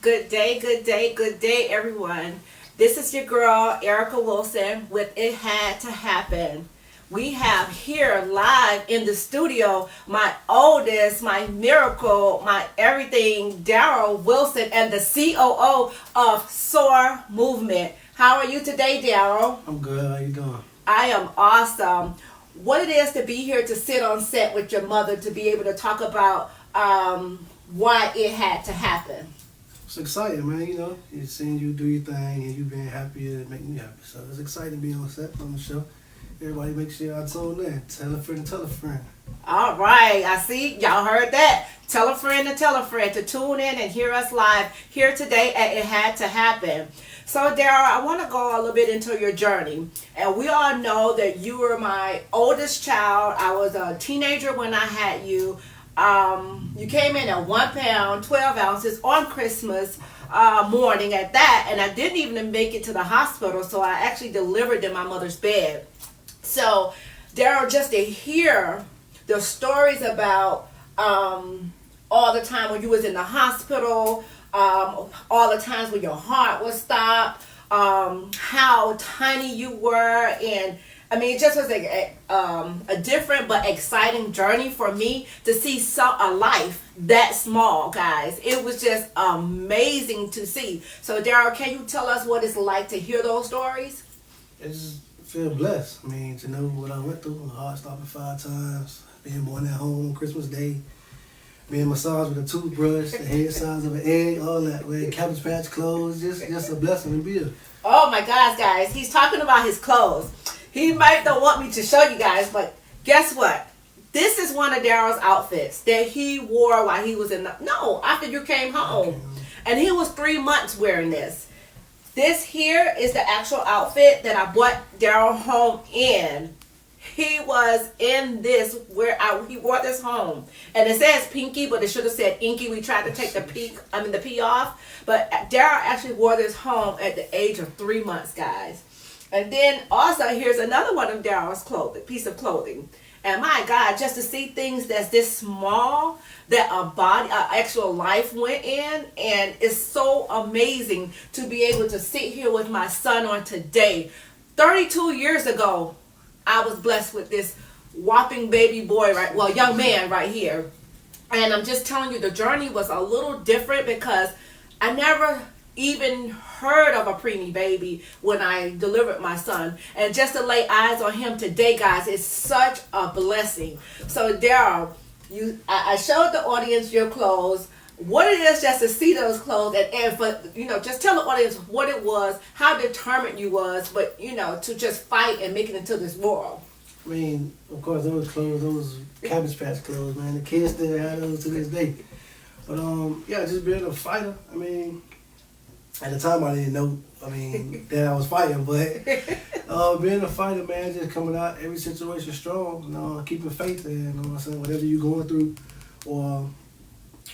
Good day, good day, good day, everyone. This is your girl, Erica Wilson, with It Had to Happen. We have here live in the studio my oldest, my miracle, my everything, Daryl Wilson, and the COO of SOAR Movement. How are you today, Daryl? I'm good. How you doing? I am awesome. What it is to be here to sit on set with your mother to be able to talk about why it had to happen. It's exciting, man. You seeing you do your thing and you being happy, it make me happy. So it's exciting being on set on the show. Everybody make sure y'all tune in. Tell a friend to tell a friend. All right, I see y'all heard that. Tell a friend to tune in and hear us live here today at It Had to Happen. So, Daryl, I want to go a little bit into your journey. And we all know that you were my oldest child. I was a teenager when I had you. You came in at 1 pound, 12 ounces on Christmas morning at that. And I didn't even make it to the hospital. So I actually delivered in my mother's bed. So, Daryl, just to hear the stories about all the time when you was in the hospital, all the times when your heart was stopped, how tiny you were, and I mean, it just was a different but exciting journey for me to see a life that small, guys. It was just amazing to see. So, Daryl, can you tell us what it's like to hear those stories? I just feel blessed. I mean, to know what I went through, my heart stopping 5 times, being born at home on Christmas Day, being massaged with a toothbrush, the head size of an egg, all that, wearing Cabbage Patch clothes, just a blessing to be here. Oh my gosh, guys, he's talking about his clothes. He might not want me to show you guys, but guess what? This is one of Daryl's outfits that he wore while he was after you came home. Okay. And he was 3 months wearing this. This here is the actual outfit that I brought Daryl home in. He was in this he wore this home, and it says Pinky, but it should have said Inky. We tried to take the P off, but Daryl actually wore this home at the age of 3 months, guys. And then also here's another one of Daryl's piece of clothing. And my God, just to see things that's this small that actual life went in, and it's so amazing to be able to sit here with my son on today. 32 years ago, I was blessed with this whopping baby boy, young man right here. And I'm just telling you, the journey was a little different because I never even heard of a preemie baby when I delivered my son. And just to lay eyes on him today, guys, is such a blessing. So, Daryl, I showed the audience your clothes, what it is just to see those clothes, and for, just tell the audience what it was, how determined you was, but, to just fight and make it into this world. I mean, of course, those clothes, those Cabbage Patch clothes, man, the kids still have those to this day. But, just being a fighter, I mean, at the time I didn't know, that I was fighting, but being a fighter, man, just coming out every situation strong, keeping faith, and whatever you're going through, or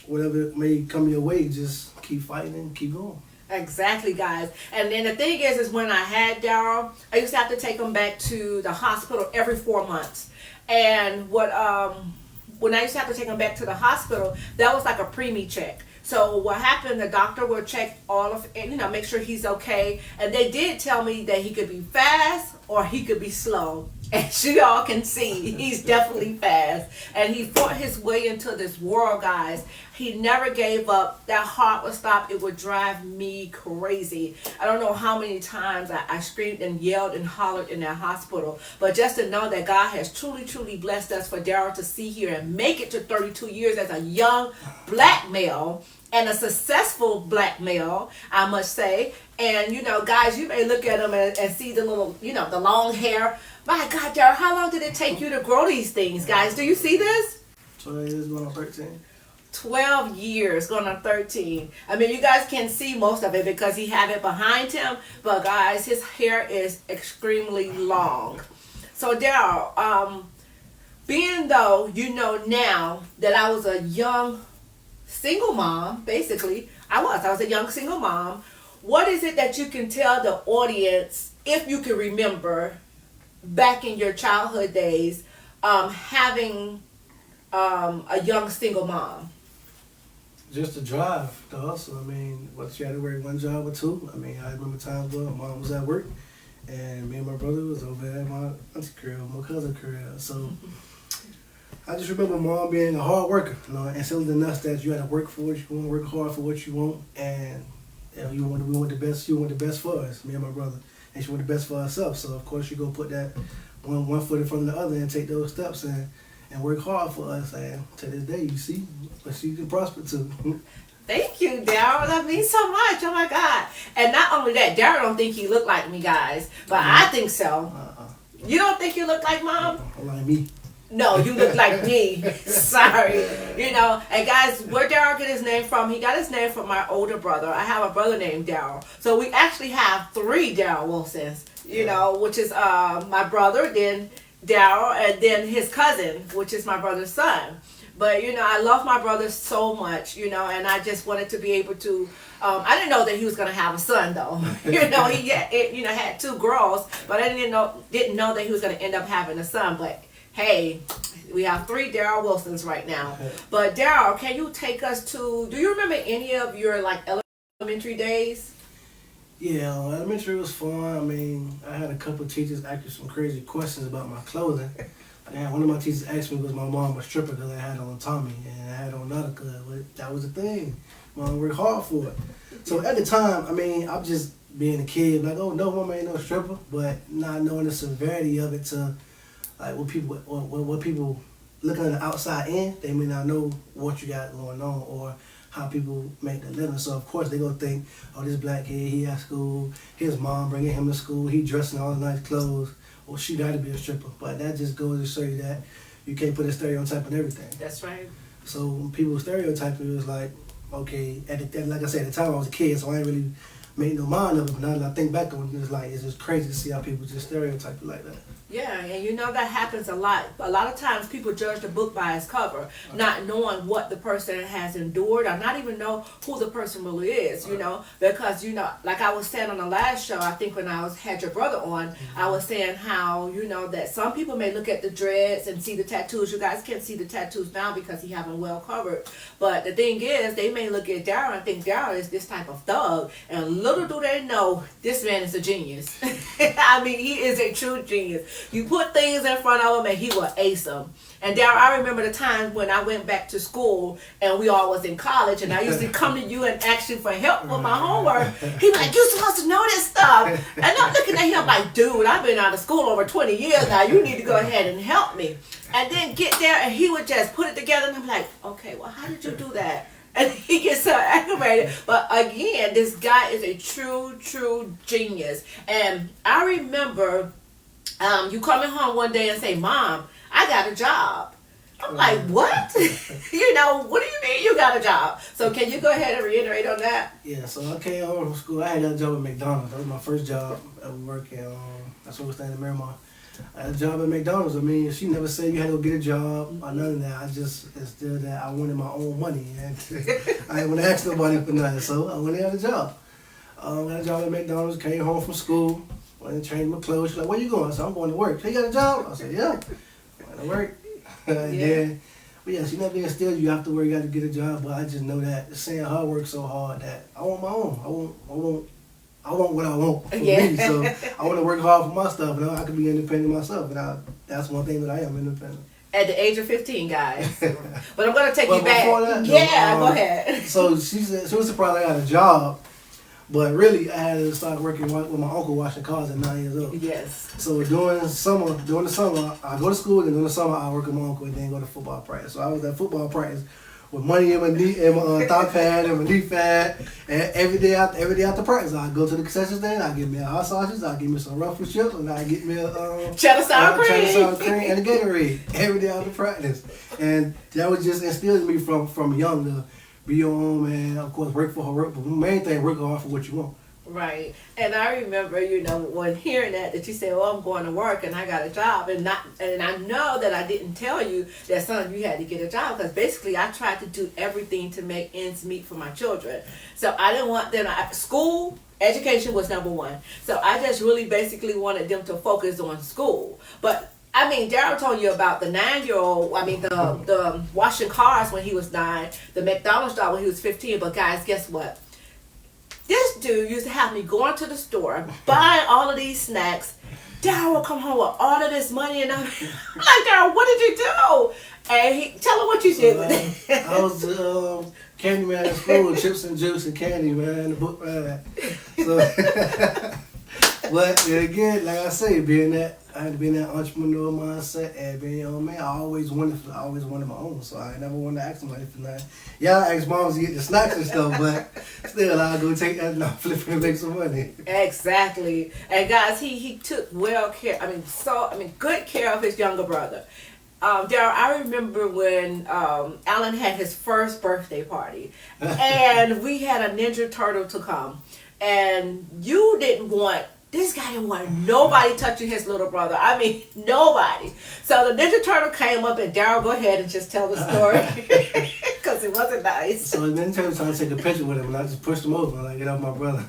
whatever may come your way, just keep fighting and keep going. Exactly, guys. And then the thing is when I had Daryl, I used to have to take him back to the hospital every 4 months. And when I used to have to take him back to the hospital, that was like a preemie check. So what happened, the doctor will check all of, make sure he's okay. And they did tell me that he could be fast or he could be slow. As you all can see, he's definitely fast. And he fought his way into this world, guys. He never gave up. That heart would stop. It would drive me crazy. I don't know how many times I screamed and yelled and hollered in that hospital. But just to know that God has truly, truly blessed us for Daryl to see here and make it to 32 years as a young black male. And a successful black male, I must say. And, guys, you may look at him and see the little, the long hair. My God, Daryl, how long did it take you to grow these things, guys? Do you see this? 12 years going on 13. 12 years going on 13. I mean, you guys can see most of it because he have it behind him. But, guys, his hair is extremely long. So, Daryl, being though now that I was a young single mom, basically, I was a young single mom. What is it that you can tell the audience, if you can remember, back in your childhood days, having a young single mom? just the drive, the hustle. I mean, whether you had to work one job or two. I mean, I remember times when my mom was at work, and me and my brother was over at my auntie crib, my cousin crib. So I just remember mom being a hard worker, you know, instilling in us that you had to work for what you want, work hard for what you want, and you know, we want the best. You want the best for us, me and my brother, and she want the best for herself. So of course you go put that one foot in front of the other and take those steps and work hard for us. And to this day, you see, but she can prosper too. Thank you, Daryl. That means so much. Oh my God! And not only that, Daryl don't think he look like me, guys, but I think so. You don't think you look like mom? Like me. No, you look like me. Sorry. You know, and guys, where Daryl get his name from? He got his name from my older brother. I have a brother named Daryl. So we actually have 3 Daryl Wilsons, you know, which is my brother, then Daryl, and then his cousin, which is my brother's son. But, you know, I love my brother so much, you know, and I just wanted to be able to, I didn't know that he was going to have a son, though. You know, he had 2 girls, but I didn't know that he was going to end up having a son. But hey, we have 3 Daryl Wilsons right now. But Daryl, can you take us to, do you remember any of your like elementary days? Yeah, elementary was fun. I mean, I had a couple of teachers ask me some crazy questions about my clothing. And one of my teachers asked me was my mom a stripper because I had on Tommy and I had on Nautica. But that was the thing. Mom worked hard for it. So at the time, I mean, I'm just being a kid, like, oh no, mama ain't no stripper, but not knowing the severity of it to like what people looking at the outside in, they may not know what you got going on or how people make their living. So of course they gonna think, oh, this black kid, he at school, his mom bringing him to school, he dressing all the nice clothes, well, she got to be a stripper. But that just goes to show you that you can't put a stereotype on everything. That's right. So when people stereotype it, was like, okay, like I said, at the time I was a kid, so I ain't really made no mind of it. But now that I think back on it, it's just crazy to see how people just stereotype it like that. Yeah, and you know that happens a lot. A lot of times people judge the book by its cover, not knowing what the person has endured or not even know who the person really is, you know. Because, you know, like I was saying on the last show, I think when I had your brother on, I was saying how, you know, that some people may look at the dreads and see the tattoos. You guys can't see the tattoos now because he have them well covered. But the thing is, they may look at Daryl and think Daryl is this type of thug. And little do they know, this man is a genius. I mean, he is a true genius. You put things in front of him and he will ace them. And Daryl, I remember the times when I went back to school and we all was in college and I used to come to you and ask you for help with my homework. He was like, you're supposed to know this stuff. And I'm looking at him like, dude, I've been out of school over 20 years now. You need to go ahead and help me. And then get there and he would just put it together and I'm like, okay, well, how did you do that? And he gets so aggravated. But again, this guy is a true genius. And I remember you coming home one day and say, Mom, I got a job. I'm like, what? You know, what do you mean you got a job? So can you go ahead and reiterate on that? Yeah, so I came home from school. I had that job at McDonald's. That was my first job ever working. That's what we're staying in Miramar. I had a job at McDonald's. I mean, she never said you had to go get a job or none of that. I just instilled that I wanted my own money. And I didn't want to ask nobody for nothing, so I went and had a job. I had a job at McDonald's, came home from school, went and changed my clothes. She's like, where you going? I said, I'm going to work. So you got a job? I said, yeah. I went to work. And then, but yeah, she never instilled you have to work, you got to get a job. But I just know that saying her work so hard that I want my own. I want what I want for me. So I want to work hard for my stuff, and I can be independent myself. And that's one thing that I am independent. At the age of 15, guys. But I'm going to take you back. That, go ahead. So she said she was surprised I got a job. But really, I had to start working with my uncle washing cars at 9 years old. Yes. So during the summer, I go to school, and during the summer, I work with my uncle and then go to football practice. So I was at football practice with money in my knee, in my thigh pad and my knee pad. And every day after practice, I go to the concession stand, I get me a hot sausage, I get me some Ruffles chips, and I get me a cheddar sour cream and a Gatorade every day after practice. And that was just instilled in me from young to be your own man, of course, work for her work, but the main thing, work hard for what you want. Right. And I remember, you know, when hearing that you said, well, I'm going to work and I got a job. And I know that I didn't tell you that, son, you had to get a job. Because basically I tried to do everything to make ends meet for my children. So I didn't want them, school, education was number one. So I just really basically wanted them to focus on school. But I mean, Daryl told you about the 9-year-old. I mean, the washing cars when he was 9, the McDonald's job when he was 15. But guys, guess what? This dude used to have me going to the store, buying all of these snacks. Daryl would come home with all of this money, and I'm like, Daryl, what did you do? And he tell him what you did with it. I was candy man at school, chips and juice and candy man, the book bag. So, but again, like I say, I had to be in that entrepreneur mindset and being your own man. I always wanted my own, so I never wanted to ask somebody for nothing. Yeah, I asked moms to get the snacks and stuff, but still, I'll go take that and I'll flip it and make some money. Exactly. And guys, he took good care of his younger brother. Daryl, I remember when Alan had his first birthday party, and we had a Ninja Turtle to come, and this guy didn't want nobody touching his little brother. I mean, nobody. So the Ninja Turtle came up, and Daryl, go ahead and just tell the story, because it wasn't nice. So the Ninja Turtle trying to take a picture with him, and I just pushed him over, and I get off my brother.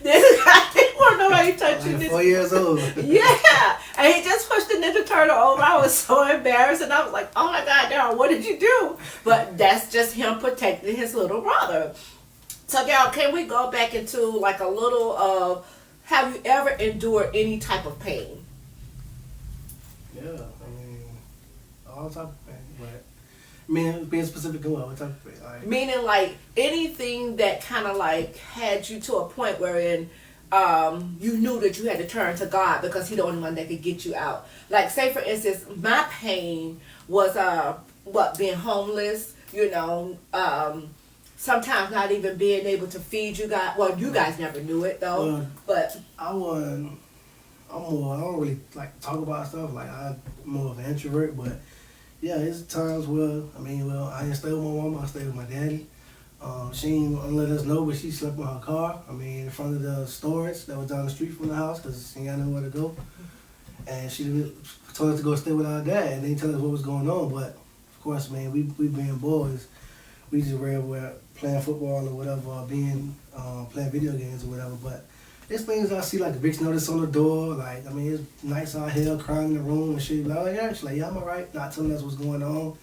This guy didn't want nobody touching this. 4 years old. Yeah, and he just pushed the Ninja Turtle over. I was so embarrassed, and I was like, "Oh my God, Daryl, what did you do?" But that's just him protecting his little brother. So, Daryl, can we go back into like a little of have you ever endured any type of pain? Yeah, I mean, all type of pain, but being specific in what type of pain? Like, meaning like anything that kind of like had you to a point wherein you knew that you had to turn to God because He the only one that could get you out. Like, say for instance, my pain was being homeless. Sometimes not even being able to feed you guys. Well, you guys never knew it though. But I don't really like talk about stuff. Like, I'm more of an introvert, but yeah, there's times where I didn't stay with my mama. I stayed with my daddy. She didn't let us know, but she slept in her car. In front of the storage that was down the street from the house because she didn't know where to go. And she told us to go stay with our dad, and they didn't tell us what was going on. But of course, man, we being boys, we just were playing football or whatever, or playing video games or whatever. But there's things I see, like eviction notice on the door. Like, it's nights out here crying in the room and shit. Like, yeah, she's like, yeah, I'm alright. Not telling us what's going on.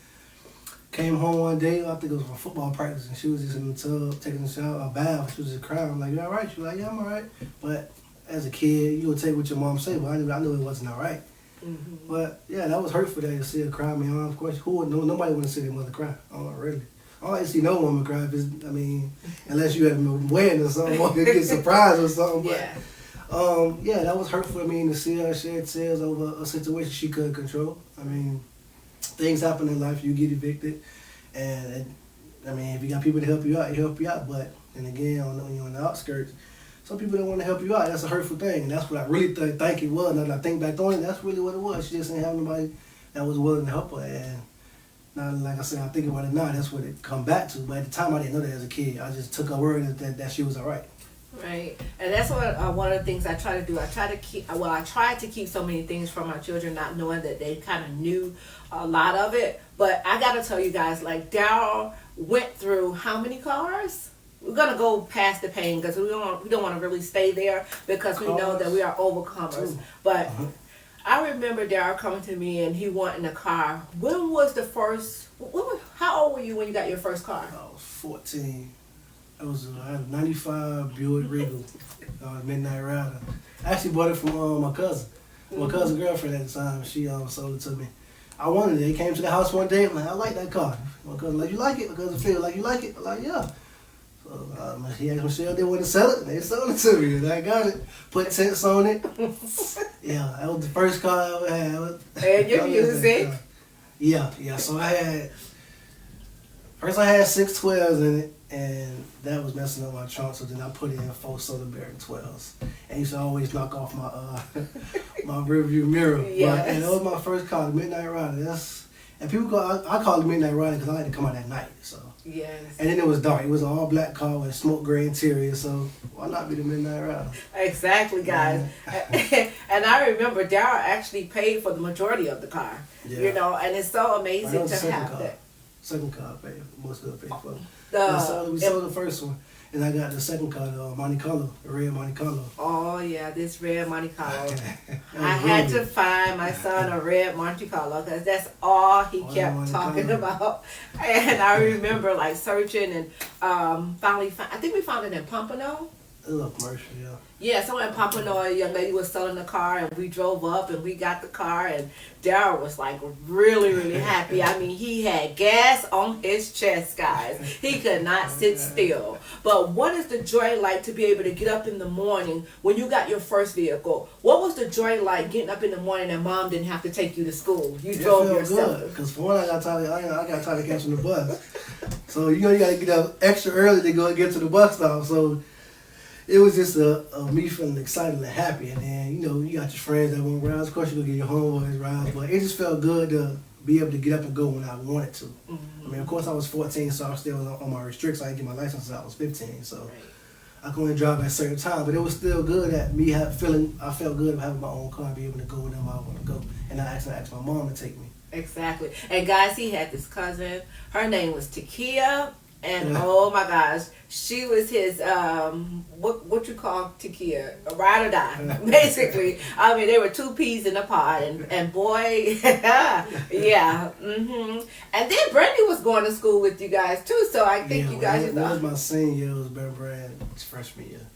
Came home one day, I think it was from football practice, and she was just in the tub taking a shower, a bath. She was just crying. I'm like, you alright? She was like, yeah, I'm alright. But as a kid, you would take what your mom say, but I knew it wasn't alright. Mm-hmm. But yeah, that was hurtful to see her cry. Of course, nobody would see their mother cry. Oh, really? I don't see no woman cry. Unless you had been wearing or something, or get surprised or something. But yeah, that was hurtful. To see her shed tears over a situation she couldn't control. Things happen in life. You get evicted, and if you got people to help you out, help you out. But then again, when you're on the outskirts, some people don't want to help you out. That's a hurtful thing, and that's what I really think it was. Now that I think back on it, that's really what it was. She just didn't have nobody that was willing to help her. And now, like I said, I think about it now. That's what it come back to. But at the time, I didn't know that as a kid. I just took her word that she was all right. Right, and that's what one of the things I try to do. I tried to keep so many things from my children, not knowing that they kind of knew a lot of it. But I got to tell you guys, like, Daryl went through how many cars? We're gonna go past the pain because we don't want to really stay there because we know that we are overcomers. But I remember Daryl coming to me and he wanted a car. When was the first? How old were you when you got your first car? I was 14. I had a 95 Buick Regal, Midnight Rider. I actually bought it from my cousin. My cousin's girlfriend at the time. She sold it to me. I wanted it. He came to the house one day. I'm like, I like that car. My cousin like, you like it? My cousin feel like, you like it? I'm like, yeah. So he asked Michelle if they wanted to sell it, and they sold it to me, and I got it. Put tents on it. Yeah, that was the first car I ever had. And your music? Yeah. So I had 612s in it. And that was messing up my trunk, so then I put in 4 Soda Bear 12s. And I used to always knock off my my rearview mirror. Yes. And that was my first car, the Midnight Rider. And people I call it Midnight Rider because I like to come out at night. So. Yes. And then it was dark. It was an all black car with a smoke gray interior. So why not be the Midnight Rider? Exactly, guys. And I remember Daryl actually paid for the majority of the car. Yeah. And it's so amazing to have that. Second car I paid. Most of it paid for. We sold the first one. And I got the second color, Monte Carlo, the red Monte Carlo. Oh yeah, this red Monte Carlo. That I was had really to find my son a red Monte Carlo because that's all he Oh, kept Monte talking Carlo. about. And I remember like searching and finally found, I think we found it in Pompano. a little commercial, yeah. Yeah, somewhere in Pompano, a young lady was selling the car, and we drove up and we got the car, and Daryl was like really, really happy. I mean, he had gas on his chest, guys. He could not sit still. But what is the joy like to be able to get up in the morning when you got your first vehicle? What was the joy like getting up in the morning and mom didn't have to take you to school? You drove yourself. Because for one, I got tired of catching the bus. So you got to get up extra early to go and get to the bus stop. So it was just me feeling excited and happy. And then, you got your friends that want rides. Of course, you're going to get your homeboys rides. But it just felt good to be able to get up and go when I wanted to. Mm-hmm. I mean, of course, I was 14, so I was still on my restrictions. I didn't get my license until I was 15. So Right. I could only drive at a certain time. But it was still good at me I felt good of having my own car and be able to go wherever I want to go. And I asked my mom to take me. Exactly. And guys, he had this cousin. Her name was Takia. And Yeah. oh my gosh, she was his what you call Takia, a ride or die, basically. I mean, there were two peas in a pod, and boy, yeah, And then Brandy was going to school with you guys too, so I think you guys. It was my senior year. It was Brand's freshman year.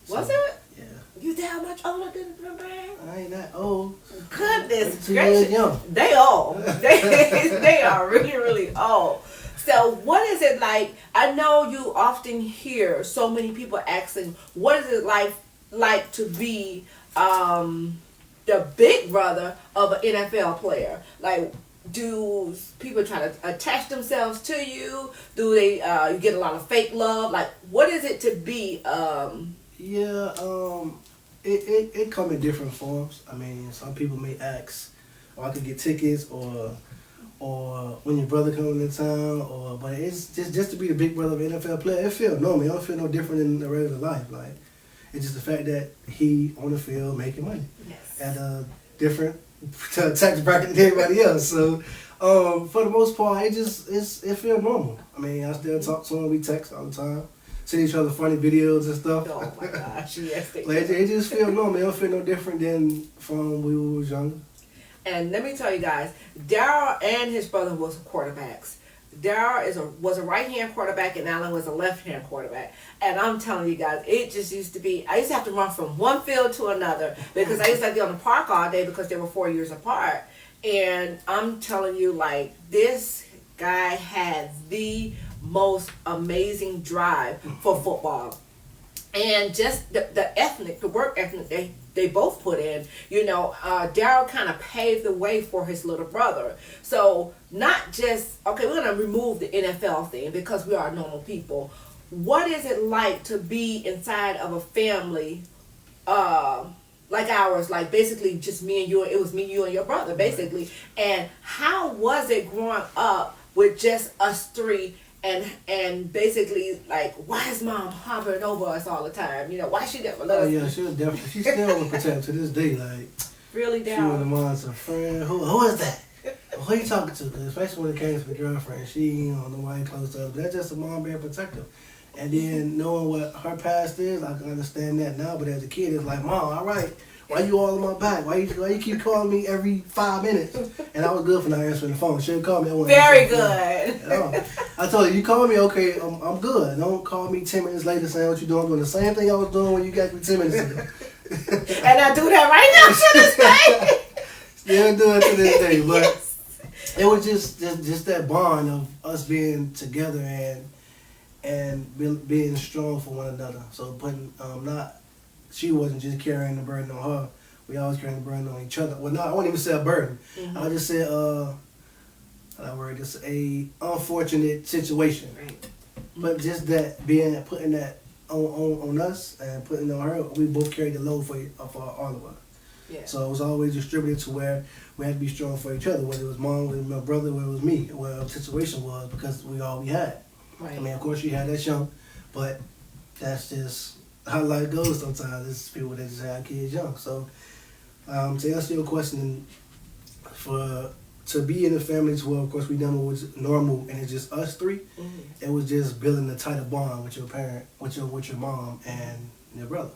Was it? Yeah. You that much older than Brand? I ain't that old. Goodness 2 years gracious, young. they old. They are really really old. So what is it like? I know you often hear so many people asking, what is it like to be the big brother of an NFL player? Like, do people try to attach themselves to you? Do they you get a lot of fake love? Like, what is it to be? It come in different forms. I mean, some people may ask, I could get tickets, or when your brother comes into town, but it's just to be the big brother of an NFL player. It feels normal. It don't feel no different in the regular life. Like, it's just the fact that he on the field making money Yes. at a different tax bracket than everybody else. So, for the most part, it feels normal. I mean, I still talk to him. We text all the time, send each other funny videos and stuff. Oh my gosh, yes. They Like, do. it just feels normal. It don't feel no different than from when we was younger. And let me tell you guys, Daryl and his brother was quarterbacks. Daryl was a right-hand quarterback and Alan was a left-hand quarterback. And I'm telling you guys, it just used to be, I used to have to run from one field to another because I used to be on the park all day because they were 4 years apart. And I'm telling you, like, this guy had the most amazing drive for football. And just the work ethic they both put in, Daryl kind of paved the way for his little brother. So not just, okay, we're going to remove the NFL thing because we are normal people. What is it like to be inside of a family like ours, like basically just me and you, it was me, you, and your brother, basically. And how was it growing up with just us three? And basically, like, why is mom hovering over us all the time? Why she never let us? Oh yeah, she was definitely. She still would protect to this day. Like, Really, she would down. remind a friend, who is that? Who are you talking to? 'Cause especially when it came to the girlfriend, she ain't nobody close to her. But that's just a mom being protective. And then knowing what her past is, I can understand that now. But as a kid, it's like, Mom, all right, why you all on my back? Why you keep calling me every 5 minutes? And I was good for not answering the phone. She didn't call me. I wasn't Very answering the phone. good. I told her, you call me, okay, I'm good. Don't call me 10 minutes later saying what you doing. I'm doing the same thing I was doing when you got me 10 minutes ago. And I do that right now to this day. Still do it to this day. But Yes. it was just that bond of us being together and being strong for one another. So putting she wasn't just carrying the burden on her. We always carrying the burden on each other. Well, no, I wouldn't even say a burden. Mhm. I just said it's a unfortunate situation. Right. But just that putting that on us and putting it on her, we both carried the load for all of us. Yeah. So it was always distributed to where we had to be strong for each other, whether it was mom, whether it was my brother, whether it was me, whatever the situation was, because we all we had. Right. I mean, of course, she had that young, but that's just how life goes sometimes. It's people that just have kids young. So to answer your question, for to be in a family to where, of course, we done what was normal and it's just us three. It was just building a tighter bond with your parent, with your mom and your brother.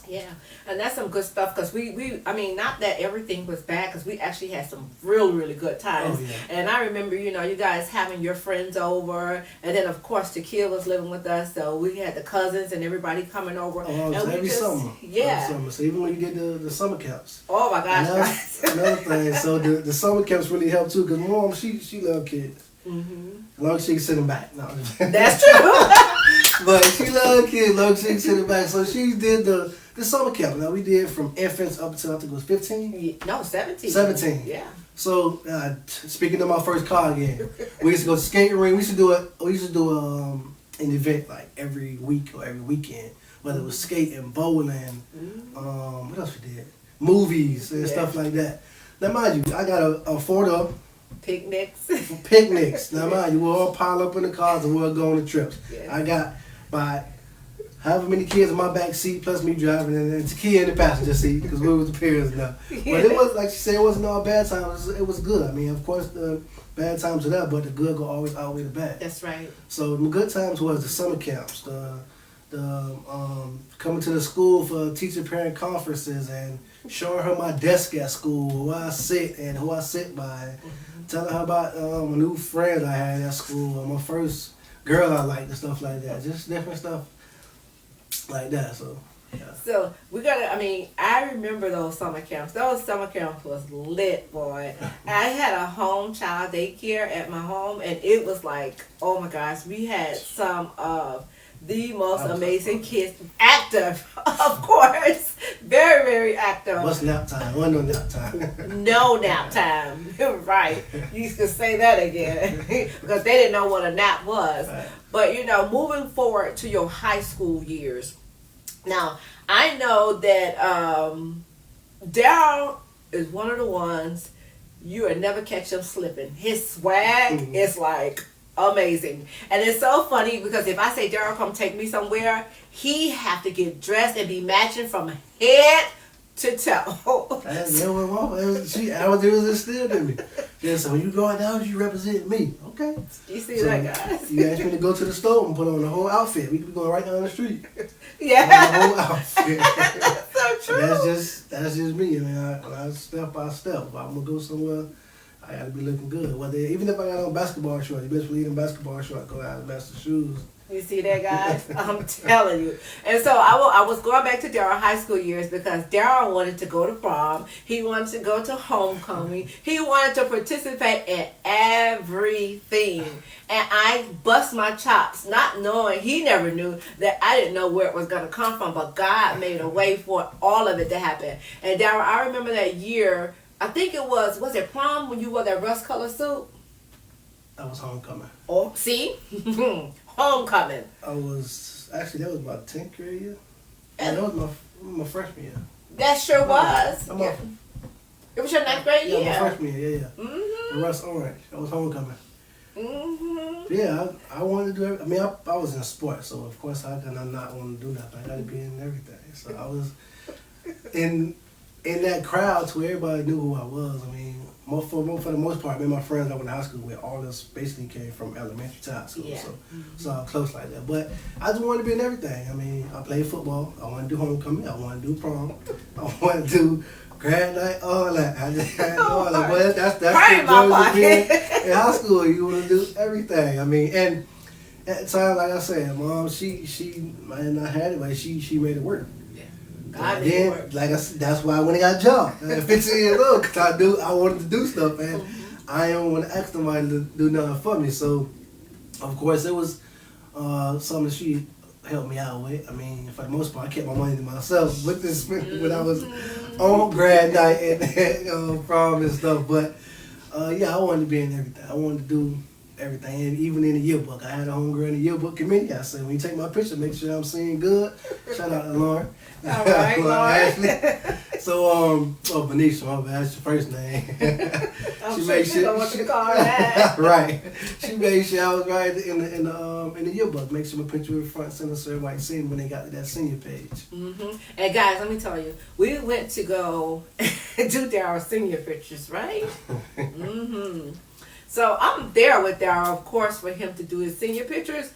Yeah, and that's some good stuff because I mean, not that everything was bad because we actually had some really good times. Oh, yeah. And I remember, you guys having your friends over, and then of course the kid was living with us, so we had the cousins and everybody coming over. Oh, and every summer. Yeah. Every summer. So even when you did the summer camps. Oh my gosh, and that's another thing. So the summer camps really helped too because mom, she loved kids. As long as she can sit them back. No, that's true. But she loved kids, as long as she can sit them back. So she did the summer camp. Now we did from infants up until I think it was 15. No, 17. 17. Yeah. So speaking of my first car again, we used to go to skating ring. We used to do an event like every week or every weekend, whether it was skating, bowling, what else we did? Movies and stuff like that. Now mind you, I got a 4-door. Picnics. Now mind you, we'll all pile up in the cars and we'll go on the trips. Yeah. I got by however many kids in my back seat plus me driving and Takia in the passenger seat because we was the parents now. Yeah. But it was like she said, it wasn't all bad times. It was good. I mean, of course the bad times are there, but the good will always outweigh the bad. That's right. So the good times was the summer camps, the coming to the school for teacher parent conferences and showing her my desk at school, where I sit and who I sit by, telling her about my new friends I had at school, my first girl I liked and stuff like that, just different stuff like that. So yeah. So I remember those summer camps. Those summer camps was lit, boy. I had a home child daycare at my home, and it was like, oh my gosh, we had some of the most amazing kids. Active, of course. Very active. What's nap time? Wasn't no nap time. No nap time. Right. You could say that again. Because they didn't know what a nap was. Right. But, moving forward to your high school years. Now, I know that Daryl is one of the ones you would never catch him slipping. His swag is like amazing. And it's so funny because if I say, Daryl, come take me somewhere, he have to get dressed and be matching from head to toe. I was instilled in me. Yeah, so when you go out down, you represent me. Okay. You see that, guys? You asked me to go to the store and put on the whole outfit. We could be going right down the street. Yeah. The whole outfit. That's so true. That's just me. I mean, I step by step. If I'm gonna go somewhere, I gotta be looking good. Even if I got on basketball shorts, you best believe in basketball shorts, go out and match the shoes. You see that, guys? I'm telling you. And so I was going back to Daryl's high school years because Daryl wanted to go to prom. He wanted to go to homecoming. He wanted to participate in everything. And I bust my chops, not knowing, he never knew that I didn't know where it was going to come from. But God made a way for all of it to happen. And Daryl, I remember that year, I think it was it prom when you wore that rust color suit? That was homecoming. Oh, see? Homecoming. That was my 10th grade year. Yeah, that was my freshman year. That sure was. Yeah. It was your 9th grade year. Yeah, my freshman year, yeah. The rust orange. That was homecoming. Yeah, I wanted to do everything. I mean, I was in sports, so of course I could not want to do nothing. I got to be in everything. So I was in that crowd to where everybody knew who I was. I mean, for the most part, me and my friends I went to high school with, all of us basically came from elementary to high school. Yeah. So I'm close like that. But I just wanted to be in everything. I mean, I played football. I wanted to do homecoming. I wanted to do prom. I wanted to do grad night, all that. I just had all that. But that's the joy of being in high school. You want to do everything. I mean, and at the time, like I said, Mom, she might not have it, but she made it work. That's why I went and got a job at 15 years old, because I wanted to do stuff, and I didn't want to ask somebody to do nothing for me. So, of course, it was something that she helped me out with. I mean, for the most part, I kept my money to myself with this when I was on grad night and prom and stuff. But yeah, I wanted to be in everything. I wanted to do everything. And even in the yearbook, I had a homegirl in the yearbook committee. I said, when you take my picture, make sure I'm seeing good. Shout out to Lauren. All right, Lauren. So, Benicia, my bad, that's your first name. I'm sure she don't want you to call her that. Right. She made sure I was right in the yearbook. Make sure my picture was front center so everybody seen when they got to that senior page. Mm-hmm. And guys, let me tell you, we went to go do Daryl's senior pictures, right? Mm-hmm. So I'm there with Daryl, of course, for him to do his senior pictures.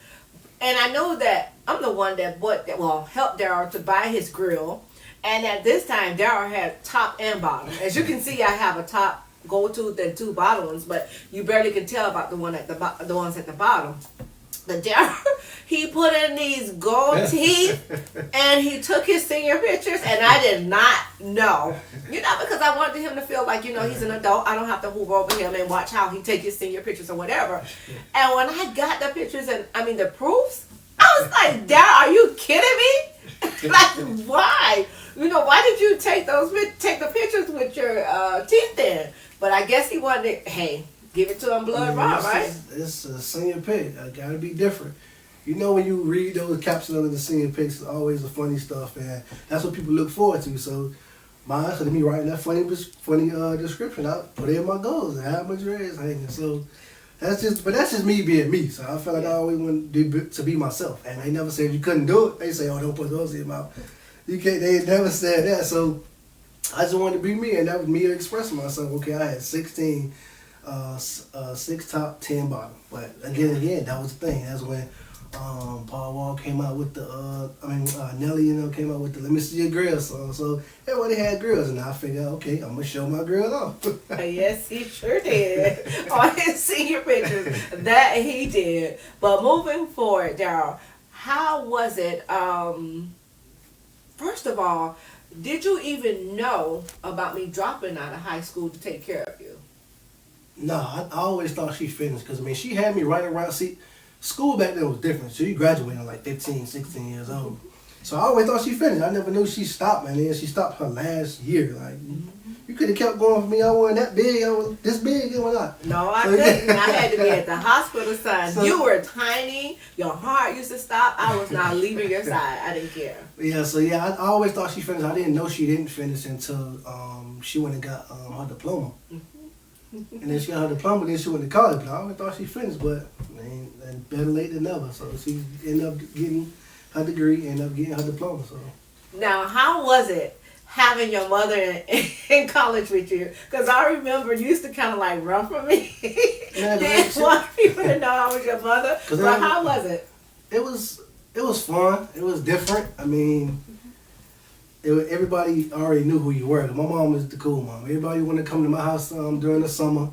And I know that I'm the one that helped Daryl to buy his grill. And at this time, Daryl had top and bottom. As you can see, I have a top go-to and two bottom ones, but you barely can tell about the ones at the bottom. But Daryl, he put in these gold teeth, and he took his senior pictures, and I did not know. Because I wanted him to feel like, he's an adult. I don't have to move over him and watch how he take his senior pictures or whatever. And when I got the pictures the proofs, I was like, Daryl, are you kidding me? Like, why? Why did you take the pictures with your teeth in? But I guess he wanted to, give it to him blood raw, right? It's a senior pic. I gotta be different. When you read those captions under the senior pics, it's always the funny stuff, and that's what people look forward to. So, to me writing that funny description, I put it in my goals and have my dreads hanging. So, that's just me being me. So I felt like I always wanted to be myself, and they never said you couldn't do it. They say, "Oh, don't put those in your mouth." You can't. They never said that. So I just wanted to be me, and that was me expressing myself. Okay, I had 16. 6 top, 10 bottom. But again, that was the thing. That's when Paul Wall came out with Nelly, came out with the "Let Me See Your Grill" song. So everybody had grills, and I figured, okay, I'm gonna show my grill off. Yes, he sure did. On his senior pictures, that he did. But moving forward, Daryl, how was it? First of all, did you even know about me dropping out of high school to take care of you? No, I always thought she finished because, she had me right around. See, school back then was different. So you graduated at like 15, 16 years old. So I always thought she finished. I never knew she stopped, man. And she stopped her last year. Like, you could have kept going for me. I wasn't that big. I was this big and whatnot. No, I couldn't. I had to be at the hospital, son. So, you were tiny. Your heart used to stop. I was not leaving your side. I didn't care. Yeah, I always thought she finished. I didn't know she didn't finish until she went and got her diploma. And then she got her diploma, then she went to college. But I always thought she finished, but better late than never. So she ended up getting her degree, ended up getting her diploma. So now, how was it having your mother in college with you? Because I remember you used to kind of like run from me. Didn't want people to know I was your mother. But how was it? It was fun. It was different. Everybody already knew who you were. My mom was the cool mom. Everybody wanted to come to my house during the summer.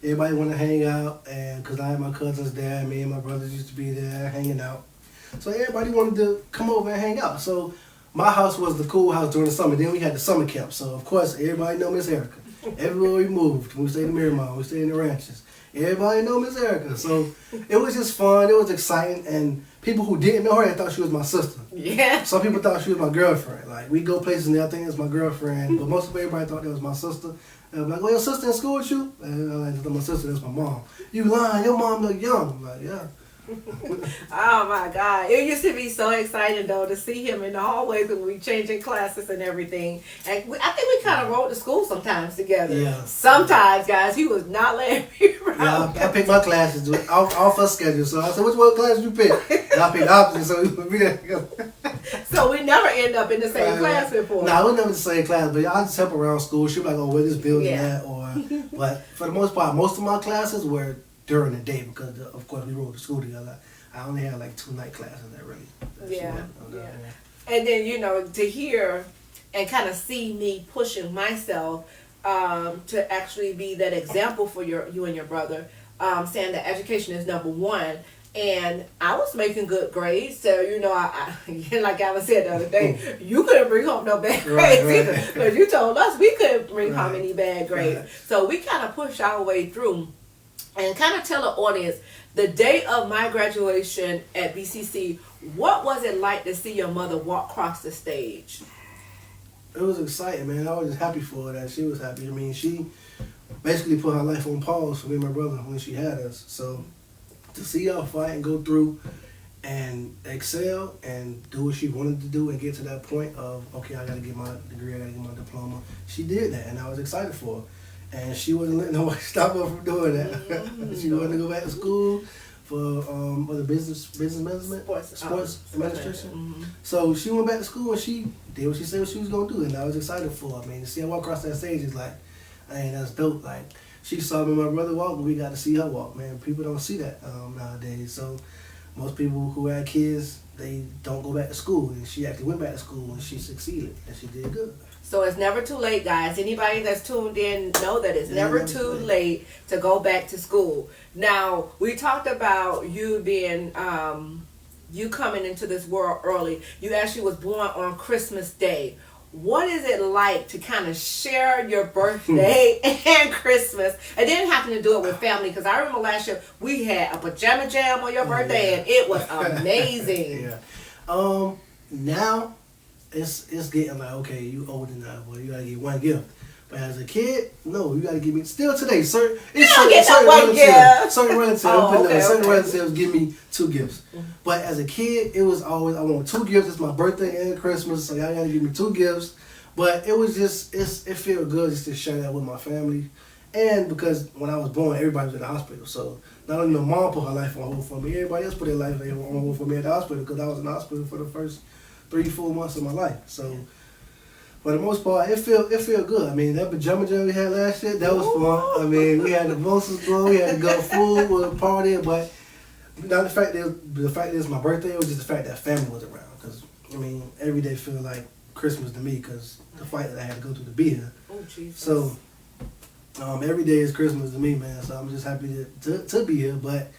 Everybody wanted to hang out, and because I had my cousins there, and me and my brothers used to be there hanging out. So everybody wanted to come over and hang out. So my house was the cool house during the summer. Then we had the summer camp. So of course everybody know Miss Erica. Everywhere we moved, we stayed in Miramar, we stayed in the ranches. Everybody know Miss Erica. So it was just fun. It was exciting, and people who didn't know her, they thought she was my sister. Yeah. Some people thought she was my girlfriend. Like, we go places and they think it's my girlfriend, but most of everybody thought that was my sister. And I'm like, well, your sister in school with you? And I'm like, my sister, that's my mom. You lying, your mom look young. I'm like, yeah. Oh my God. It used to be so exciting though to see him in the hallways when we changing classes and everything. And I think we kind of rode to school sometimes together. Yeah. Sometimes, guys, he was not letting me ride. Yeah, I picked my classes off her schedule. So I said, which one class you pick? And I picked opposite, so we would be there together. So we never end up in the same class before. No, we never in the same class, but I just help around school. She'd be like, oh, where this building at? But for the most part, most of my classes were during the day because, of course, we rode to school together. I only had like 2 night classes that really. Yeah. And then, to hear and kind of see me pushing myself to actually be that example for you and your brother, saying that education is number one. And I was making good grades, so I like I said the other day, you couldn't bring home no bad grades either, because you told us we couldn't bring home any bad grades. So we kind of pushed our way through, and kind of tell the audience the day of my graduation at BCC. What was it like to see your mother walk across the stage? It was exciting, man. I was just happy for her that she was happy. She basically put her life on pause for me and my brother when she had us. So to see her fight and go through and excel and do what she wanted to do and get to that point of, okay, I got to get my degree, I got to get my diploma. She did that, and I was excited for her. And she wasn't letting nobody stop her from doing that. She wanted to go back to school for the business management, sports administration. So she went back to school and she did what she said what she was gonna do, and I was excited for her. I mean, to see her walk across that stage is like, man, that's dope. Like, she saw me and my brother walk, and we got to see her walk. Man, people don't see that nowadays. So most people who had kids, they don't go back to school, and she actually went back to school and she succeeded and she did good. So it's never too late, guys. Anybody that's tuned in know that it's never too late to go back to school. Now, we talked about you being, you coming into this world early. You actually was born on Christmas Day. What is it like to kind of share your birthday and Christmas? It didn't happen to do it with family, because I remember last year we had a pajama jam on your birthday, and it was amazing. Now, it's getting like, okay, you older now, boy, you gotta get one gift. But as a kid, no, you gotta give me, still today, certain relatives give me 2 gifts. But as a kid, it was always, I want 2 gifts. It's my birthday and Christmas, so y'all gotta give me 2 gifts. But it was just, it feels good just to share that with my family. And because when I was born, everybody was in the hospital. So not only my mom put her life on hold for me, everybody else put their life on hold for me at the hospital, because I was in the hospital for the first 3-4 months of my life. So for the most part, it feel good. I mean, that pajama jam we had last year, that was fun. I mean, we had the monsters going, we had to go food with a party, but not the fact that it's my birthday, it was just the fact that family was around. Because, I mean, every day feel like Christmas to me, because the fight that I had to go through to be here. Oh, Jesus. So every day is Christmas to me, man. So I'm just happy to be here. But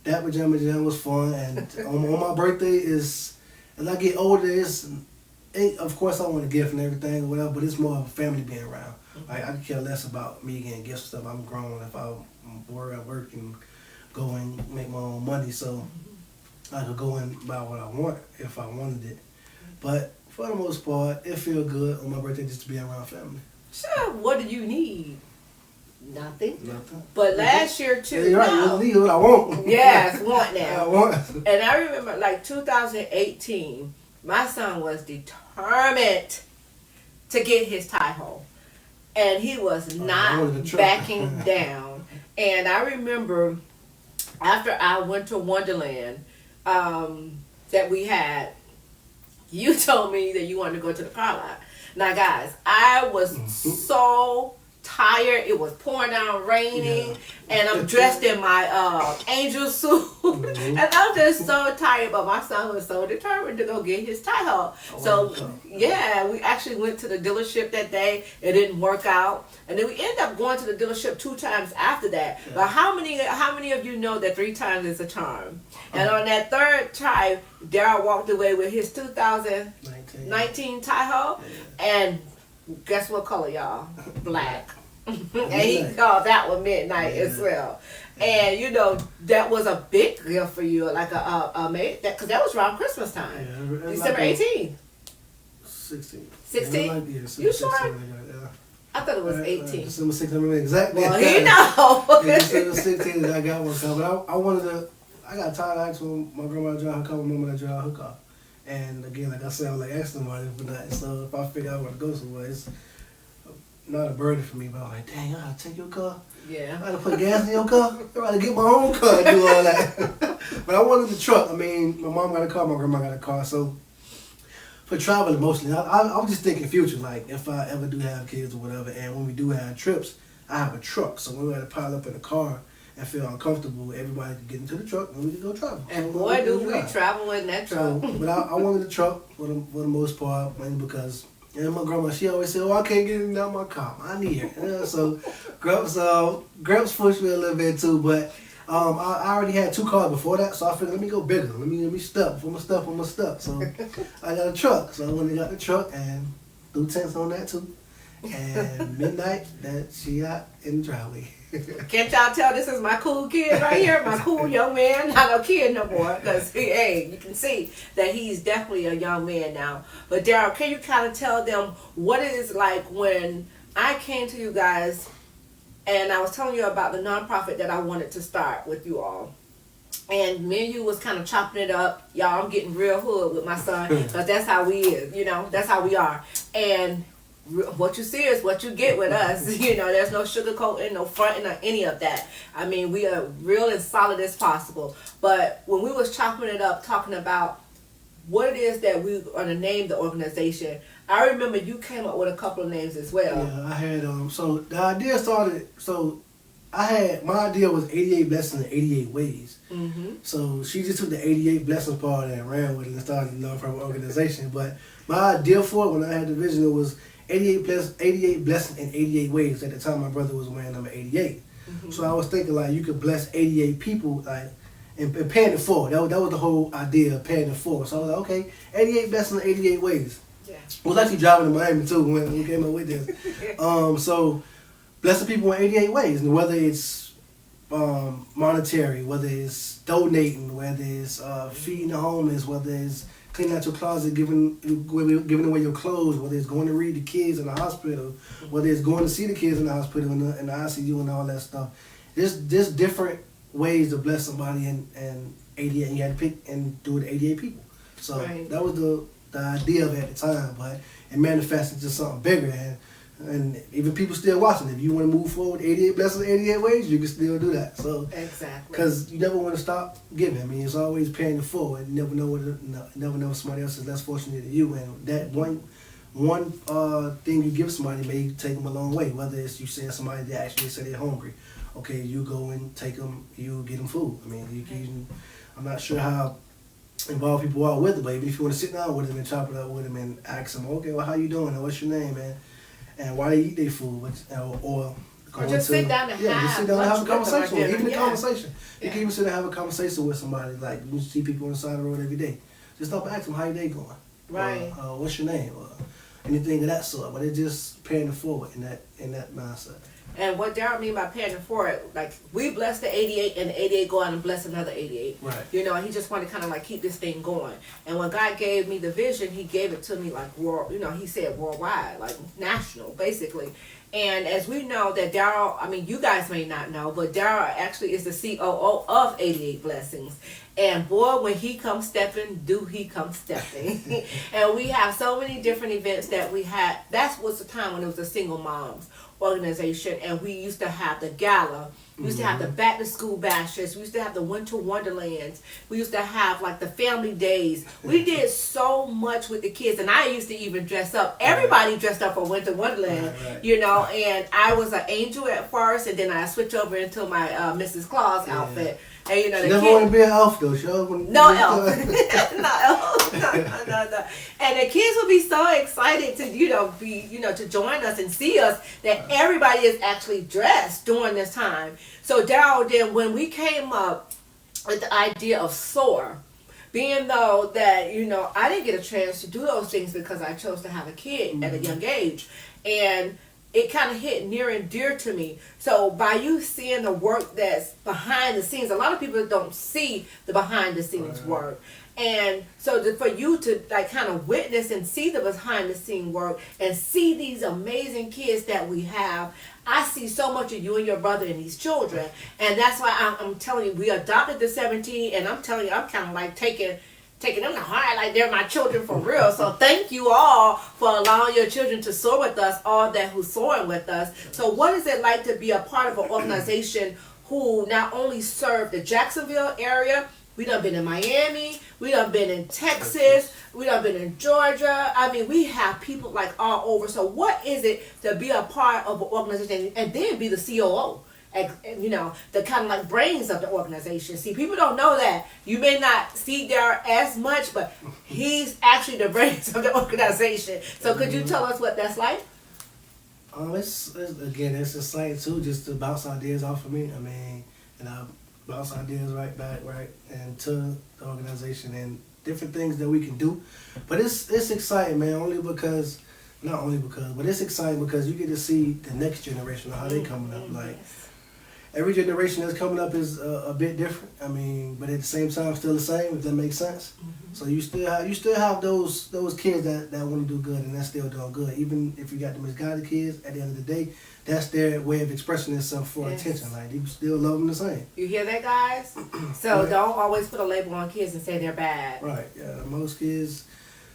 that pajama jam was fun, and on my birthday is, as I get older, of course I want a gift and everything or whatever, but it's more of a family being around. Like, I care less about me getting gifts and stuff. I'm grown. If I work and go and make my own money, so I could go and buy what I want if I wanted it. But for the most part, it feels good on my birthday just to be around family. Sure, what do you need? Nothing. But last year too. You're right. You need what I want. Yes, want now. I want. And I remember, like 2018, my son was determined to get his tie-ho, and he was not backing down. And I remember after I went to Wonderland that we had, you told me that you wanted to go to the car lot. Now, guys, I was so tired. It was pouring down, raining, and I'm dressed in my angel suit, and I'm just so tired. But my son was so determined to go get his tie-ho. So yeah, we actually went to the dealership that day. It didn't work out, and then we ended up going to the dealership 2 times after that. Yeah. But how many of you know that 3 times is a charm? And on that 3rd time, Daryl walked away with his 2019 tie-ho, and guess what color, y'all? Black. And he called that one midnight as well. And you know, that was a big gift for you, like because that was around Christmas time. December 18th. 16. 16? You sure? I thought it was 18. December 16th, exactly. Well, he knows. December 16th, I got one car. But I got tired of asking my grandma to drive her car, my mama to drive her car. And again, like I said, I was like asking somebody for that. So if I figure out where to go somewhere, it's not a burden for me, but I'm like, dang, I gotta take your car. Yeah. I gotta put gas in your car. I gotta get my own car and do all that. But I wanted the truck. I mean, my mom got a car, my grandma got a car. So for traveling mostly, I was just thinking future, like if I ever do have kids or whatever, and when we do have trips, I have a truck. So when we had to pile up in a car and feel uncomfortable, everybody could get into the truck and we could go travel. And boy, do we travel in that truck. So, but I wanted the truck for the most part, mainly because, and my grandma, she always said, I can't get in and out my car. I need it. So Gramps pushed me a little bit too, but I already had 2 cars before that, so I figured let me go bigger. Let me step. If I'm going to step. So I got a truck. So when I got the truck and threw tents on that too. And midnight, that she out in the driveway. Can't y'all tell this is my cool kid right here? My cool young man. Not a kid no more. Because, hey, you can see that he's definitely a young man now. But, Daryl, can you kind of tell them what it is like when I came to you guys and I was telling you about the nonprofit that I wanted to start with you all? And me and you was kind of chopping it up. Y'all, I'm getting real hood with my son because that's how we is, that's how we are. And what you see is what you get with us. There's no sugarcoating, no fronting, or any of that. I mean, we are real and solid as possible. But when we was chopping it up, talking about what it is that we are going to name the organization, I remember you came up with a couple of names as well. Yeah, I had, so the idea started, my idea was 88 Blessings in 88 Ways. Mm-hmm. So she just took the 88 Blessings part and ran with it and started a nonprofit organization. But my idea for it, when I had the vision, it was 88 Blessings in 88 Ways. At the time, my brother was wearing number 88. Mm-hmm. So I was thinking, like, you could bless 88 people, like, and paying it forward. That was the whole idea of paying it forward. So I was like, okay, 88 Blessings in 88 Ways. Yeah. I was actually driving to Miami, too, when we came up with this. So blessing people in 88 ways, and whether it's monetary, whether it's donating, whether it's feeding the homeless, whether it's cleaning out your closet, giving away your clothes, whether it's going to read the kids in the hospital, whether it's going to see the kids in the hospital in the ICU and all that stuff. There's different ways to bless somebody in 88, and you had to pick and do it to 88 people. So right. That was the idea of it at the time, but it manifested to something bigger, and even people still watching. If you want to move forward 88 blessings, 88 ways, you can still do that. So exactly, because you never want to stop giving. I mean, it's always paying it forward. You never know if somebody else is less fortunate than you, and that one thing you give somebody may take them a long way. Whether it's you send somebody that actually say they're hungry, okay, you go and take them, you get them food. I mean, I'm not sure how involved people are with it, but even if you want to sit down with them and chop it up with them and ask them, okay, well, how you doing? And what's your name, man? And why they eat their food, or just sit down and have a conversation. Even a conversation, you can even sit and have a conversation with somebody. Like you see people on the side of the road every day. Just stop and ask them how your day going, right? What's your name, or anything of that sort. But it's just paying it forward in that mindset. And what Darryl mean by paying it forward, like we bless the 88 and the 88 go out and bless another 88. Right. He just wanted to kind of like keep this thing going. And when God gave me the vision, he gave it to me like he said worldwide, like national, basically. And as we know that Darryl, I mean, you guys may not know, but Darryl actually is the COO of 88 Blessings. And boy, when he comes stepping, do he come stepping. And we have so many different events that we had. That was the time when it was a single moms organization, and we used to have the gala. We used to have the back to school bashes. We used to have the winter wonderlands. We used to have like the family days. We did so much with the kids, and I used to even dress up. Everybody dressed up for winter wonderland, and I was an angel at first, and then I switched over into my Mrs. Claus outfit. And she never want to be an elf though. No elf. No elf. No. And the kids will be so excited to to join us and see us that everybody is actually dressed during this time. So Darryl, then when we came up with the idea of SOAR, being though that I didn't get a chance to do those things because I chose to have a kid at a young age, and it kind of hit near and dear to me. So by you seeing the work that's behind the scenes, a lot of people don't see the behind the scenes work. And so for you to like kind of witness and see the behind the scene work and see these amazing kids that we have, I see so much of you and your brother and these children. And that's why I'm telling you, we adopted the 17, and I'm telling you, I'm kind of like taking them to heart like they're my children for real. So thank you all for allowing your children to soar with us, all that who's soaring with us. So what is it like to be a part of an organization who not only serve the Jacksonville area, we done been in Miami, we done been in Texas, we done been in Georgia. I mean, we have people like all over. So what is it to be a part of an organization and then be the COO? The kind of like brains of the organization. See, people don't know that. You may not see there as much, but he's actually the brains of the organization. So could you tell us what that's like? It's exciting too, just to bounce ideas off of me. I mean, and I bounce ideas right back, into the organization and different things that we can do. But it's exciting, man, but it's exciting because you get to see the next generation of how they coming up. Like, every generation that's coming up is a bit different. I mean, but at the same time, still the same. If that makes sense. So you still have those kids that want to do good and that's still doing good. Even if you got the misguided kids, at the end of the day, that's their way of expressing themselves for attention. Like you still love them the same. You hear that, guys? So don't always put a label on kids and say they're bad. Right. Yeah. Most kids.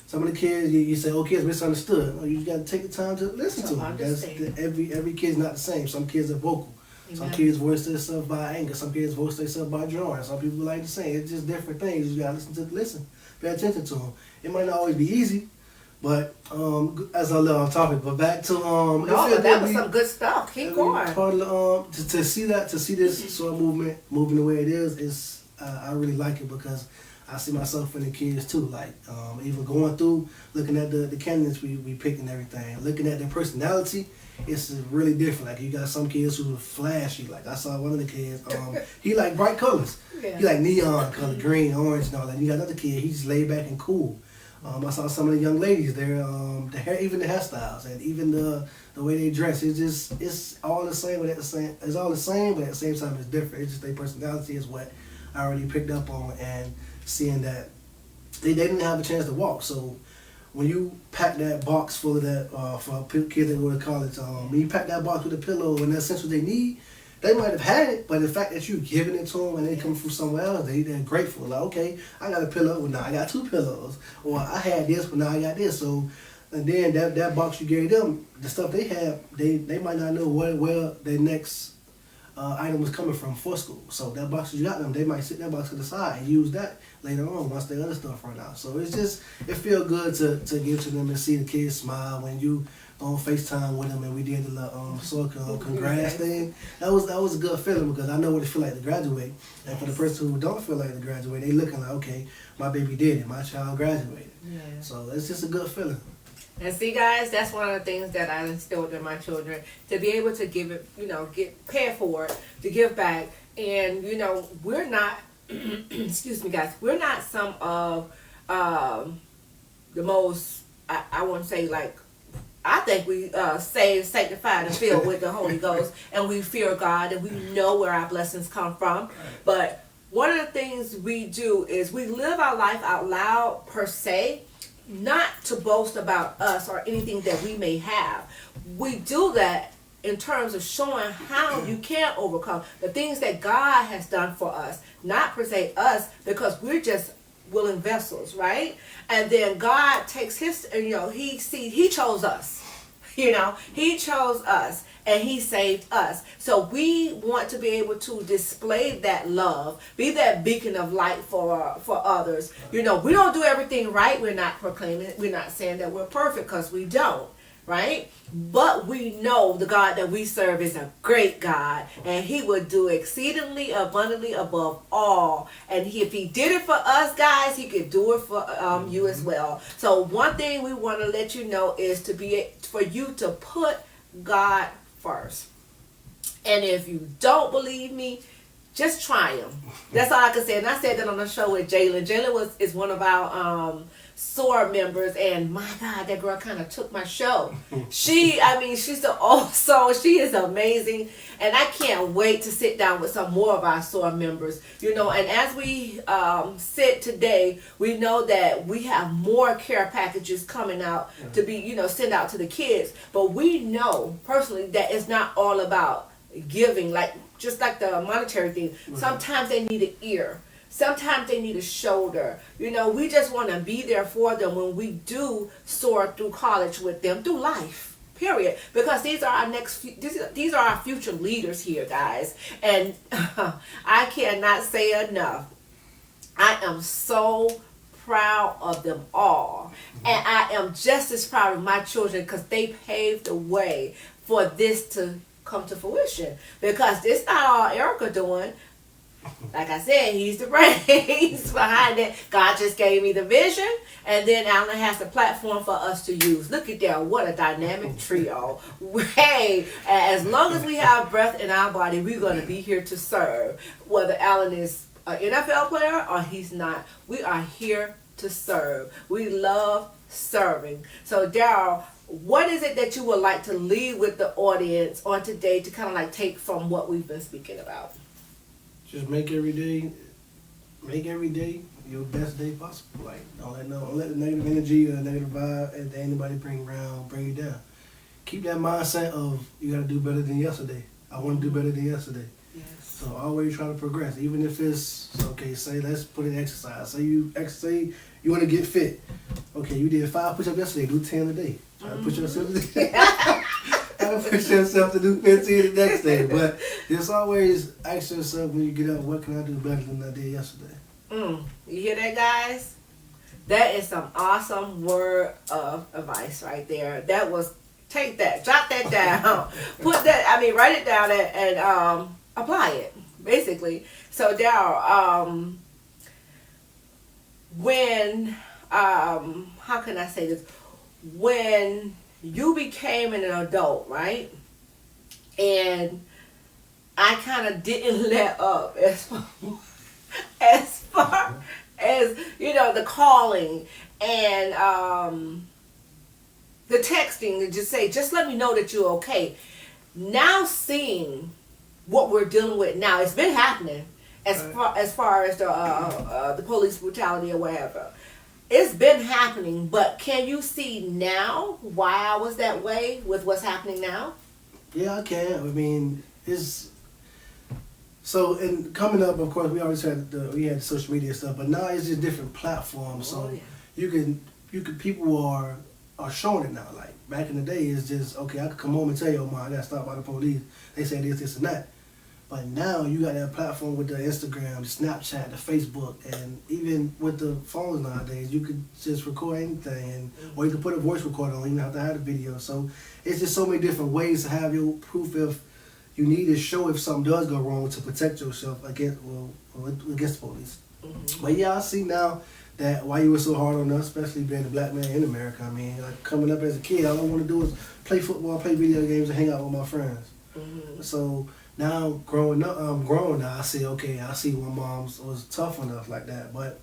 Some of the kids, you say, oh, kids misunderstood. No, you got to take the time to listen to them. Every kid's not the same. Some kids are vocal. Amen. Some kids voice themselves by anger. Some kids voice themselves by drawing. Some people like to sing. It's just different things. You got to listen. Pay attention to them. It might not always be easy, but as I love on topic. But back to no, but that was some good stuff. Keep going. Part of to see this sort of moving the way it is I really like it because I see myself in the kids too. Like even going through looking at the candidates we picked and everything, looking at their personality. It's really different. Like you got some kids who are flashy. Like I saw one of the kids. He like bright colors. Yeah. He like neon color, green, orange, and all that. You got another kid. He's laid back and cool. I saw some of the young ladies there. The hair, even the hairstyles, and even the way they dress. It's all the same, but it's all the same, but at the same time it's different. It's just their personality is what I already picked up on, and seeing that they didn't have a chance to walk. So when you pack that box full of that for kids that go to college, when you pack that box with a pillow and that's essential they need, they might have had it, but the fact that you're giving it to them and they come from somewhere else, they're grateful. Like, okay, I got a pillow, well now I got 2 pillows, or I had this, but now I got this. So, and then that box you gave them, the stuff they have, they might not know where their next item was coming from for school. So that box you got them, they might sit that box to the side and use that later on once their other stuff run out. So it feels good to give to them and see the kids smile when you on FaceTime with them and we did the congrats thing. That was a good feeling because I know what it feel like to graduate. And for the person who don't feel like to graduate, they looking like, okay, my baby did it, my child graduated. Yeah. So it's just a good feeling. And see, guys, that's one of the things that I instilled in my children, to be able to give it, get paid for it, to give back. And, we're not, excuse me, guys, we're not some of the most, I wouldn't say like, I think we saved, sanctified, and filled with the Holy Ghost, and we fear God, and we know where our blessings come from. But one of the things we do is we live our life out loud, per se, not to boast about us or anything that we may have. We do that in terms of showing how you can overcome the things that God has done for us, not per se us, because we're just willing vessels, right? And then God takes his, he chose us. He chose us and he saved us. So we want to be able to display that love, be that beacon of light for others. We don't do everything right. We're not proclaiming it. We're not saying that we're perfect, because we don't, right? But we know the God that we serve is a great God, and he would do exceedingly abundantly above all. And if he did it for us, guys, he could do it for you as well. So one thing we want to let you know is for you to put God first. And if you don't believe me, just try him. That's all I can say. And I said that on the show with Jalen. Jalen is one of our SOAR members, and my God, that girl kind of took my show. She's the old soul. She is amazing, and I can't wait to sit down with some more of our SOAR members. And as we sit today, we know that we have more care packages coming out to be, sent out to the kids. But we know personally that it's not all about giving, just like the monetary thing. Sometimes they need an ear. Sometimes they need a shoulder. We just want to be there for them when we do soar through college with them, through life, period. Because these are these are our future leaders here, guys. And I cannot say enough. I am so proud of them all. And I am just as proud of my children, because they paved the way for this to come to fruition. Because it's not all Erica doing. Like I said, he's the brains behind it. God just gave me the vision, and then Alan has the platform for us to use. Look at that. What a dynamic trio. Hey, as long as we have breath in our body, we're going to be here to serve. Whether Alan is an NFL player or he's not, we are here to serve. We love serving. So Daryl, what is it that you would like to leave with the audience on today to kind of like take from what we've been speaking about? Just make every day your best day possible. Like don't let the negative energy or negative vibe that anybody bring you down. Keep that mindset of you gotta do better than yesterday. I want to do better than yesterday. Yes. So always try to progress, even if it's okay. Say let's put in exercise. Say you want to get fit. Okay, you did 5 push-ups yesterday. Do 10 a day. Try to push yourself. Try to push yourself to do 15 the next day. But just always ask yourself when you get up, what can I do better than I did yesterday? You hear that, guys? That is some awesome word of advice right there. That was, take that, jot that down, write it down and apply it, basically. So Daryl, when, how can I say this? When you became an adult, right? And I kind of didn't let up as far as, the calling and the texting to just say, just let me know that you're okay. Now seeing what we're dealing with now, it's been happening as far as the police brutality or whatever. It's been happening, but can you see now why I was that way with what's happening now? Yeah, I can. I mean, it's so and coming up. Of course, we always had we had social media stuff, but now it's just different platforms. So you can people are showing it now. Like back in the day, it's just okay. I could come home and tell you, I got stopped by the police. They said this, and that. But now you got that platform with the Instagram, the Snapchat, the Facebook, and even with the phones nowadays, you could just record anything, or you can put a voice recorder on. You don't have to have the video. So it's just so many different ways to have your proof if you need to show if something does go wrong to protect yourself against the police. Mm-hmm. But yeah, I see now that why you were so hard on us, especially being a black man in America. I mean, like coming up as a kid, all I want to do is play football, play video games, and hang out with my friends. Mm-hmm. So now growing up, I'm grown now. I see when moms was tough on us like that. But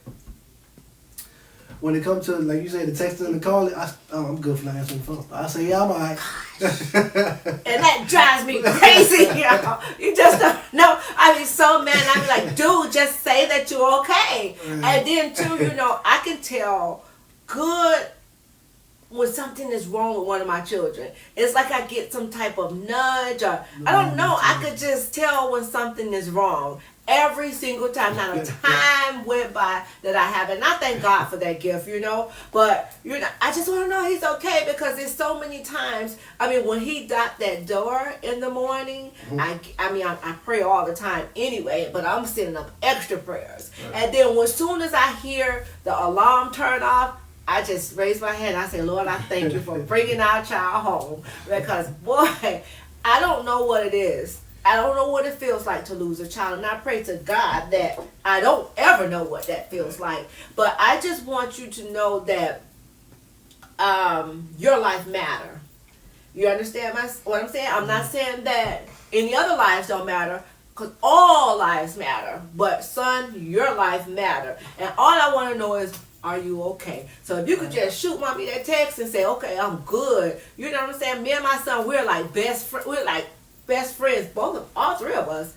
when it comes to, like you said, the texting and the calling, I'm good for not answering the phone. I say, yeah, I'm alright. And that drives me crazy, y'all. You just don't know. I be so mad. I be like, dude, just say that you're okay. Right. And then too, I can tell good when something is wrong with one of my children. It's like I get some type of nudge or I don't know. I could just tell when something is wrong. Every single time, not a time went by that I haven't. And I thank God for that gift, But, I just want to know he's okay because there's so many times. I mean, when he got that door in the morning, I pray all the time anyway, but I'm sending up extra prayers. Right. And then as soon as I hear the alarm turn off, I just raise my hand. I say, Lord, I thank you for bringing our child home. Because, boy, I don't know what it is. I don't know what it feels like to lose a child. And I pray to God that I don't ever know what that feels like. But I just want you to know that your life matter. You understand what I'm saying? I'm not saying that any other lives don't matter. Because all lives matter. But, son, your life matter. And all I want to know is, are you okay? So if you could just shoot mommy that text and say, okay, I'm good. You know what I'm saying? Me and my son, we're like best friends, all three of us,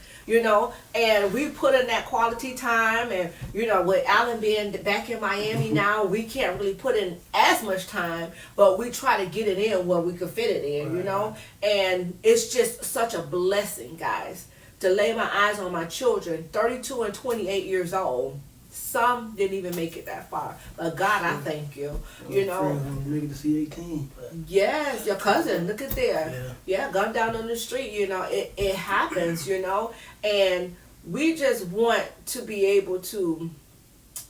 and we put in that quality time. And, with Alan being back in Miami now, we can't really put in as much time, but we try to get it in where we could fit it in, and it's just such a blessing, guys, to lay my eyes on my children, 32 and 28 years old. Some didn't even make it that far. But God, I thank you. Make it to see 18. Yes, your cousin, look at there. Yeah, gunned down on the street, it happens, and we just want to be able to,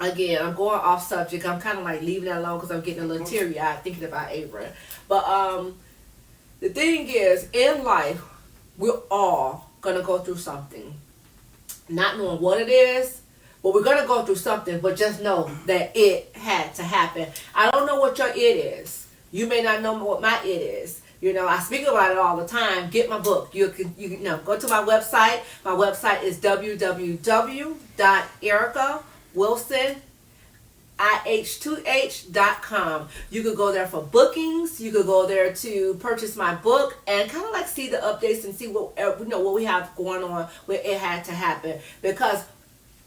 again, I'm going off subject. I'm kind of like leaving that alone because I'm getting a little teary-eyed thinking about Abram. But the thing is, in life, we're all going to go through something. Not knowing what it is, but we're going to go through something, but just know that it had to happen. I don't know what your it is. You may not know what my it is. I speak about it all the time. Get my book. You can go to my website. My website is www.ericawilson, ih2h.com. You could go there for bookings. You could go there to purchase my book and kind of like see the updates and see what what we have going on where it had to happen. Because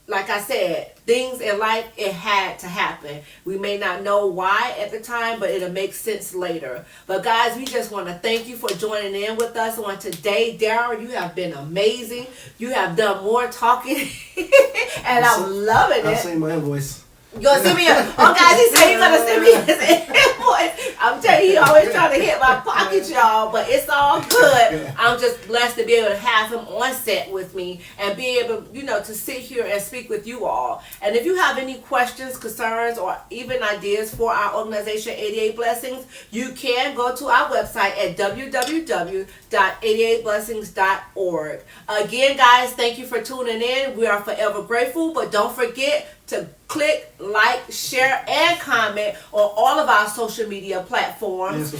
like I said, things in life, it had to happen. We may not know why at the time, but it'll make sense later. But guys, we just want to thank you for joining in with us on today. Daryl, you have been amazing. You have done more talking, and I'm loving it. I'll send my invoice. You gonna send me guys, he said he's gonna send me his invoice. I'm telling you, he always trying to hit my pocket, y'all, but it's all good. I'm just blessed to be able to have him on set with me and be able, to sit here and speak with you all. And if you have any questions, concerns, or even ideas for our organization, 88 Blessings, you can go to our website at www.88blessings.org. Again, guys, thank you for tuning in. We are forever grateful, but don't forget to click, like, share, and comment on all of our social media platforms.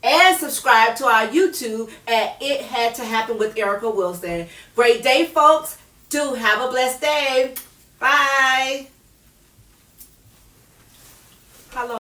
And subscribe to our YouTube at It Had to Happen with Erica Wilson. Great day, folks. Do have a blessed day. Bye. How long?